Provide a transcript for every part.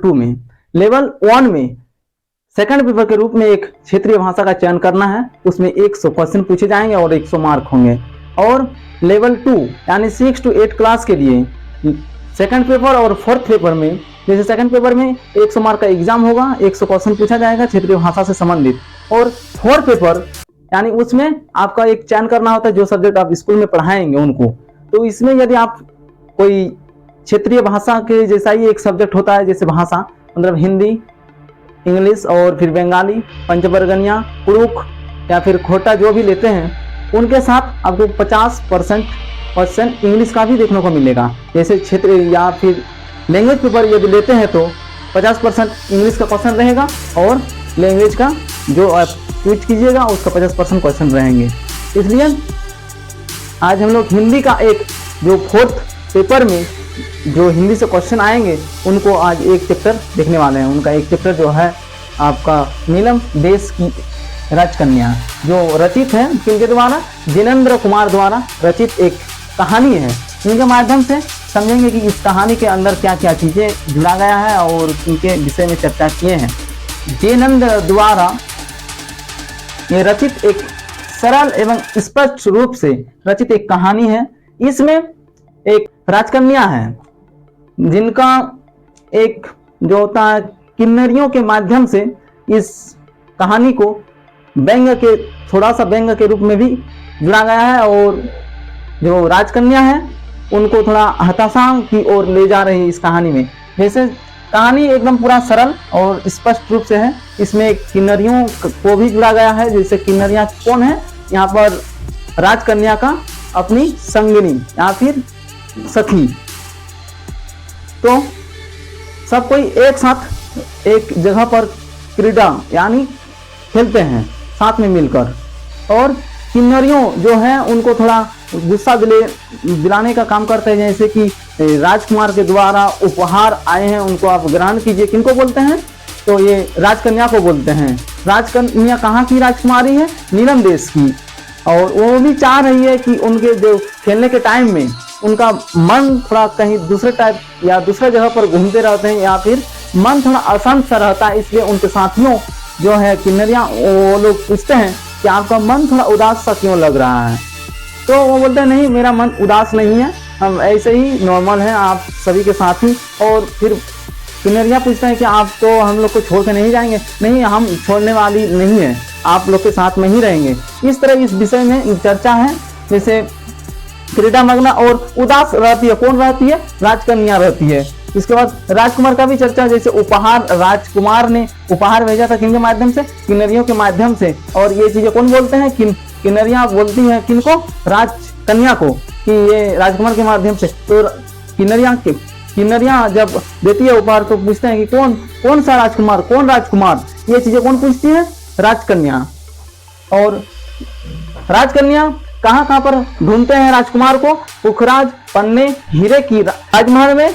2 में। लेवल 1 में second paper के रूप में एक क्षेत्रीय भाषा का चयन करना है, उसमें 100 क्वेश्चन पूछे जाएंगे और 100 मार्क होंगे। और लेवल 2 यानी 6 to 8 क्लास के लिए सेकंड पेपर और फोर्थ पेपर में, जैसे सेकंड पेपर में 100 मार्क का एग्जाम होगा, 100 क्वेश्चन पूछा जाएगा क्षेत्रीय भाषा से संबंधित। और फोर्थ पेपर यानी उसमें आपका एक चयन करना होता है जो सब्जेक्ट आप स्कूल में पढ़ाएंगे उनको। तो इसमें यदि आप कोई क्षेत्रीय भाषा के जैसा ही एक सब्जेक्ट होता है, जैसे भाषा मतलब हिंदी, इंग्लिश और फिर बंगाली, पंचबर्गनिया, कुरुख या फिर खोटा जो भी लेते हैं, उनके साथ आपको 50% क्वेश्चन इंग्लिश का भी देखने को मिलेगा। जैसे क्षेत्र या फिर लैंग्वेज पेपर यदि लेते हैं तो 50% इंग्लिश का क्वेश्चन रहेगा और लैंग्वेज का जो आप चूज कीजिएगा उसका 50% क्वेश्चन रहेंगे। इसलिए आज हम लोग हिंदी का एक जो फोर्थ पेपर में जो हिंदी से क्वेश्चन आएंगे उनको आज एक चैप्टर देखने वाले हैं। उनका एक चैप्टर जो है आपका नीलम देश की राजकन्या, जो रचित है किनके द्वारा, जिनेंद्र कुमार द्वारा रचित एक कहानी है। इनके माध्यम से समझेंगे कि इस कहानी के अंदर क्या क्या चीज़ें जुड़ा गया है और इनके विषय में चर्चा किए हैं। जिनेंद्र द्वारा ये रचित एक सरल एवं स्पष्ट रूप से रचित एक कहानी है। इसमें एक राजकन्या है जिनका एक जो होता है किन्नरियों के माध्यम से इस कहानी को व्यंग के थोड़ा सा व्यंग के रूप में भी जुड़ा गया है और जो राजकन्या है उनको थोड़ा हताशा की ओर ले जा रही है इस कहानी में। जैसे कहानी एकदम पूरा सरल और स्पष्ट रूप से है। इसमें किन्नरियों को भी जुड़ा गया है। जैसे किन्नरियाँ कौन है, यहाँ पर राजकन्या का अपनी संगिनी या फिर सखी। तो सब कोई एक साथ एक जगह पर क्रीड़ा यानी खेलते हैं साथ में मिलकर, और किन्नरियों जो है उनको थोड़ा गुस्सा दिलाने का काम करते हैं। जैसे कि राजकुमार के द्वारा उपहार आए हैं उनको आप ग्रहण कीजिए। किनको बोलते हैं, तो ये राजकन्या को बोलते हैं। राजकन्या कहाँ की राजकुमारी है, नीलम देश की, और वो भी चाह रही है कि उनके जो खेलने के टाइम में उनका मन थोड़ा कहीं दूसरे टाइप या दूसरे जगह पर घूमते रहते हैं या फिर मन थोड़ा अशांत सा रहता है। इसलिए उनके साथियों जो है किन्नरियाँ वो लोग पूछते हैं कि आपका मन थोड़ा उदास सा क्यों लग रहा है। तो वो बोलते हैं नहीं, मेरा मन उदास नहीं है, हम ऐसे ही नॉर्मल हैं आप सभी के साथ ही। और फिर किन्नरियाँ पूछते हैं कि आप तो हम लोग को छोड़ के नहीं जाएंगे। नहीं, हम छोड़ने वाली नहीं है, आप लोग के साथ में ही रहेंगे। इस तरह इस विषय में चर्चा है। जैसे क्रीड़ा मग्ना और उदास रहती है, कौन रहती है, राजकन्या रहती है। इसके बाद राजकुमार का भी चर्चा, जैसे उपहार राजकुमार ने उपहार भेजा था किनके माध्यम से, किन्नरियों के माध्यम से। और ये चीजें कौन बोलते हैं, किन्नरियाँ बोलती हैं किनको, राजकन्या को, कि ये राजकुमार के माध्यम से। तो किन्नरियाँ जब देती है उपहार तो पूछते हैं कि कौन सा राजकुमार, कौन राजकुमार, ये चीजें कौन पूछती है, राजकन्या। और राजकन्या कहाँ पर ढूंढते हैं राजकुमार को, पुखराज पन्ने हीरे की राजमहल में।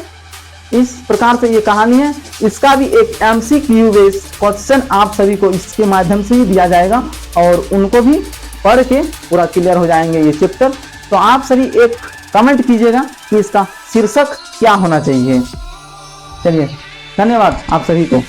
इस प्रकार से ये कहानी है। इसका भी एक MCQ बेस्ड क्वेश्चन आप सभी को इसके माध्यम से ही दिया जाएगा और उनको भी पढ़ के पूरा क्लियर हो जाएंगे ये चैप्टर। तो आप सभी एक कमेंट कीजिएगा कि इसका शीर्षक क्या होना चाहिए। चलिए, धन्यवाद आप सभी को।